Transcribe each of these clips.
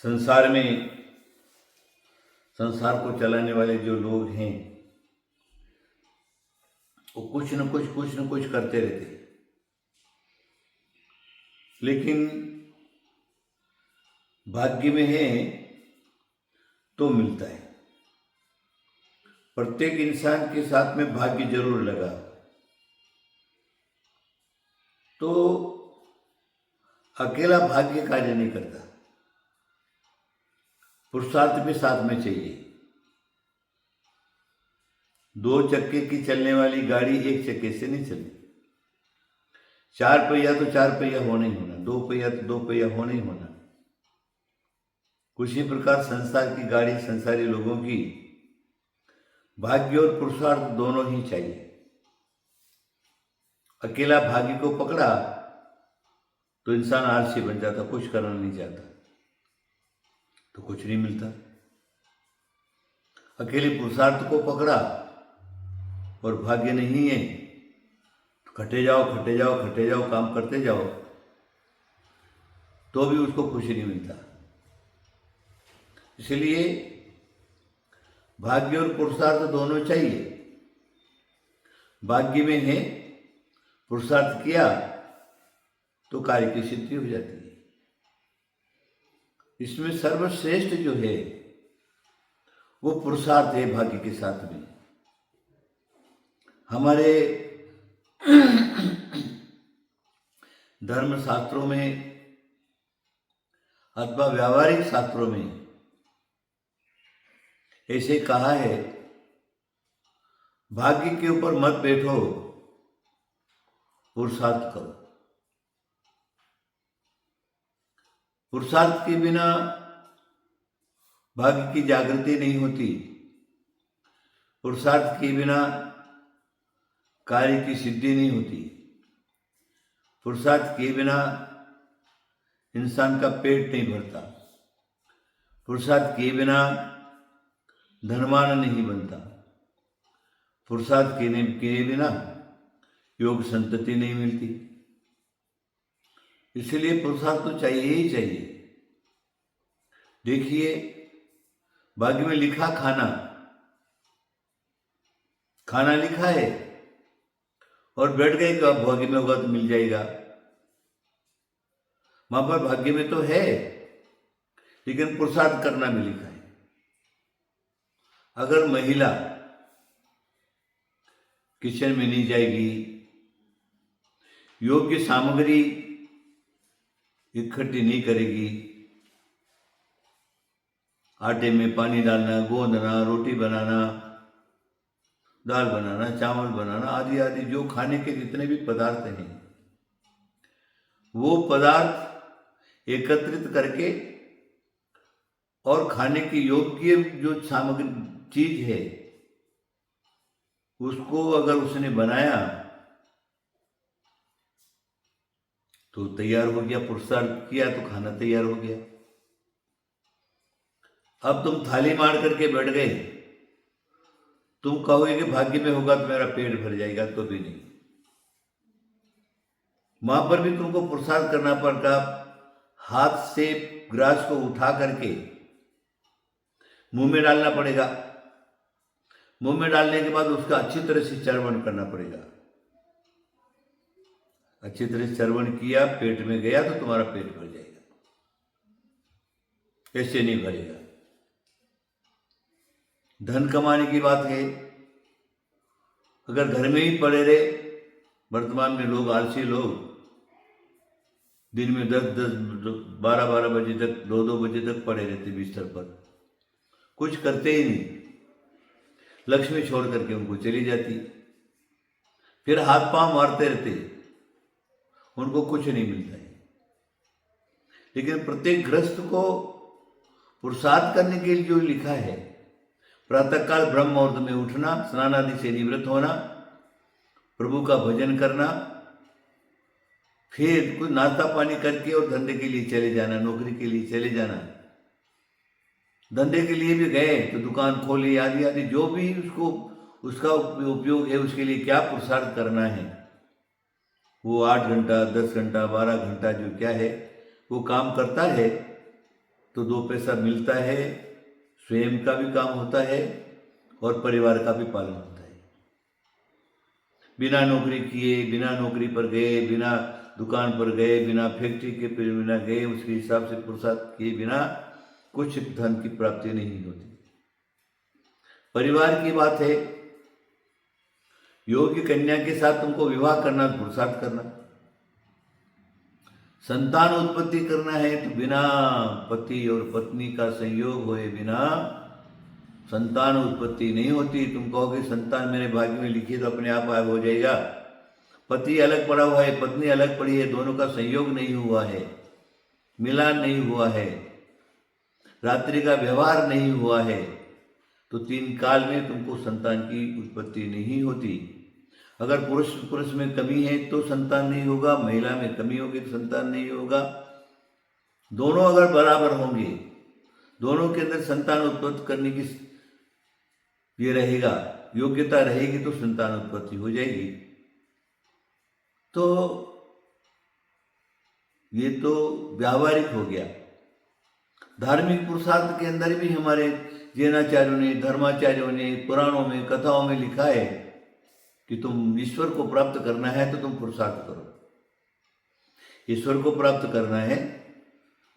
संसार में संसार को चलाने वाले जो लोग हैं वो कुछ न कुछ करते रहते हैं, लेकिन भाग्य में है तो मिलता है। प्रत्येक इंसान के साथ में भाग्य जरूर लगा तो अकेला भाग्य कार्य नहीं करता, पुरुषार्थ भी साथ में चाहिए। दो चक्के की चलने वाली गाड़ी एक चक्के से नहीं चलती। चार पहिया तो चार पहिया होना ही होना, दो पहिया तो दो पहिया होना ही होना। कुछ ही प्रकार संसार की गाड़ी, संसारी लोगों की भाग्य और पुरुषार्थ दोनों ही चाहिए। अकेला भाग्य को पकड़ा तो इंसान आलसी बन जाता, कुछ करना नहीं चाहता तो कुछ नहीं मिलता। अकेले पुरुषार्थ को पकड़ा और भाग्य नहीं है तो खटे जाओ, काम करते जाओ तो भी उसको खुशी नहीं मिलता। इसलिए भाग्य और पुरुषार्थ दोनों चाहिए। भाग्य में है, पुरुषार्थ किया तो कार्य की सिद्धि हो जाती है। इसमें सर्वश्रेष्ठ जो है वो पुरुषार्थ है भाग्य के साथ में। हमारे धर्म शास्त्रों में अथवा व्यावहारिक शास्त्रों में ऐसे कहा है, भाग्य के ऊपर मत बैठो, पुरुषार्थ करो। पुरुषार्थ के बिना भाग्य की जागृति नहीं होती, पुरुषार्थ के बिना कार्य की सिद्धि नहीं होती, पुरुषार्थ के बिना इंसान का पेट नहीं भरता, पुरुषार्थ के बिना धनवान नहीं बनता, पुरुषार्थ के बिना योग संतति नहीं मिलती। इसलिए पुरुषार्थ तो चाहिए ही चाहिए। देखिए, भाग्य में लिखा खाना लिखा है और बैठ गए कि अब भाग्य में होगा तो मिल जाएगा। वहां पर भाग्य में तो है लेकिन पुरुषार्थ करना में लिखा है। अगर महिला किचन में नहीं जाएगी, योग्य सामग्री इकट्ठी नहीं करेगी, आटे में पानी डालना, गोंदना, रोटी बनाना, दाल बनाना, चावल बनाना आदि आदि जो खाने के जितने भी पदार्थ हैं वो पदार्थ एकत्रित करके और खाने की योग्य जो सामग्री चीज है उसको अगर उसने बनाया तो तैयार हो गया। पुरुषार्थ किया तो खाना तैयार हो गया। अब तुम थाली मार करके बैठ गए, तुम कहोगे कि भाग्य में होगा तो मेरा पेट भर जाएगा, तो भी नहीं। वहां पर भी तुमको पुरुषार्थ करना पड़ता। हाथ से ग्रास को उठा करके मुंह में डालना पड़ेगा। मुंह में डालने के बाद उसका अच्छी तरह से चर्वण करना पड़ेगा। अच्छी तरह से चर्वण किया, पेट में गया तो तुम्हारा पेट भर जाएगा, ऐसे नहीं भरेगा। धन कमाने की बात है, अगर घर में ही पड़े रहे, वर्तमान में लोग आलसी लोग दिन में 10-10, 12-12 बजे तक, 2-2 बजे तक पड़े रहते बिस्तर पर, कुछ करते ही नहीं। लक्ष्मी छोड़ करके उनको चली जाती, फिर हाथ पांव मारते रहते, उनको कुछ नहीं मिलता है। लेकिन प्रत्येक गृहस्थ को पुरुषार्थ करने के लिए जो लिखा है, प्रातःकाल ब्रह्म मुहूर्त में उठना, स्नान आदि से निवृत्त होना, प्रभु का भजन करना, फिर कुछ नाश्ता पानी करके और धंधे के लिए चले जाना, नौकरी के लिए चले जाना। धंधे के लिए भी गए तो दुकान खोली आदि आदि जो भी उसका उपयोग है, उसके लिए क्या पुरुषार्थ करना है, वो 8 घंटा, 10 घंटा, 12 घंटा जो क्या है वो काम करता है तो 2 पैसा मिलता है, स्वयं का भी काम होता है और परिवार का भी पालन होता है। बिना नौकरी किए, बिना नौकरी पर गए, बिना दुकान पर गए, बिना फैक्ट्री के बिना गए, उसके हिसाब से पुरुषार्थ किए बिना कुछ धन की प्राप्ति नहीं होती। परिवार की बात है, योग्य कन्या के साथ तुमको विवाह करना, पुरुषार्थ करना। संतान उत्पत्ति करना है तो बिना पति और पत्नी का संयोग हुए बिना संतान उत्पत्ति नहीं होती। तुम कहोगे संतान मेरे भाग्य में लिखी तो अपने आप हो जाएगा। पति अलग पड़ा हुआ है, पत्नी अलग पड़ी है, दोनों का संयोग नहीं हुआ है, मिलान नहीं हुआ है, रात्रि का व्यवहार नहीं हुआ है, तो 3 काल में तुमको संतान की उत्पत्ति नहीं होती। अगर पुरुष में कमी है तो संतान नहीं होगा, महिला में कमी होगी तो संतान नहीं होगा। दोनों अगर बराबर होंगे, दोनों के अंदर संतान उत्पत्ति करने की ये रहेगा, योग्यता रहेगी तो संतान उत्पत्ति हो जाएगी। तो ये तो व्यावहारिक हो गया। धार्मिक पुरुषार्थ के अंदर भी हमारे जैनाचार्यों ने, धर्माचार्यों ने, पुराणों में, कथाओं में लिखा है कि तुम ईश्वर को प्राप्त करना है तो तुम पुरुषार्थ करो। ईश्वर को प्राप्त करना है,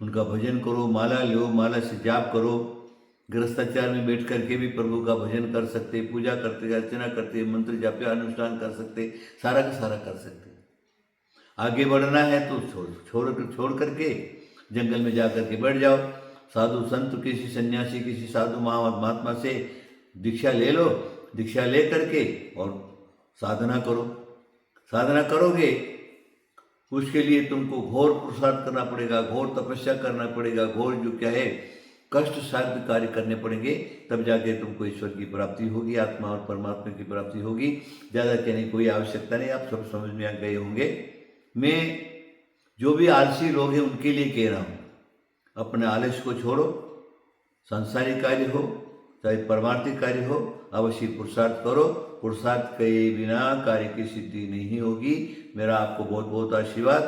उनका भजन करो, माला लो, माला से जाप करो। गृहस्थाचार में बैठ करके भी प्रभु का भजन कर सकते, पूजा करते, अर्चना करते, मंत्र जाप अनुष्ठान कर सकते, सारा का सारा कर सकते। आगे बढ़ना है तो छोड़ करके जंगल में जा करके बैठ जाओ। साधु संत, किसी सन्यासी, किसी साधु महात्मा से दीक्षा ले लो। दीक्षा ले करके और साधना करो। साधना करोगे, उसके लिए तुमको घोर पुरुषार्थ करना पड़ेगा, घोर तपस्या करना पड़ेगा, घोर जो क्या है कष्ट साध्य कार्य करने पड़ेंगे, तब जाके तुमको ईश्वर की प्राप्ति होगी, आत्मा और परमात्मा की प्राप्ति होगी। ज़्यादा कहने की कोई आवश्यकता नहीं, आप सब समझ में आ गए होंगे। मैं जो भी आलसी लोग हैं उनके लिए कह रहा हूँ, अपने आलस्य को छोड़ो। सांसारिक कार्य हो चाहे परमार्थिक कार्य हो, अवश्य पुरुषार्थ करो। पुरुषार्थ के बिना कार्य की सिद्धि नहीं होगी। मेरा आपको बहुत बहुत आशीर्वाद।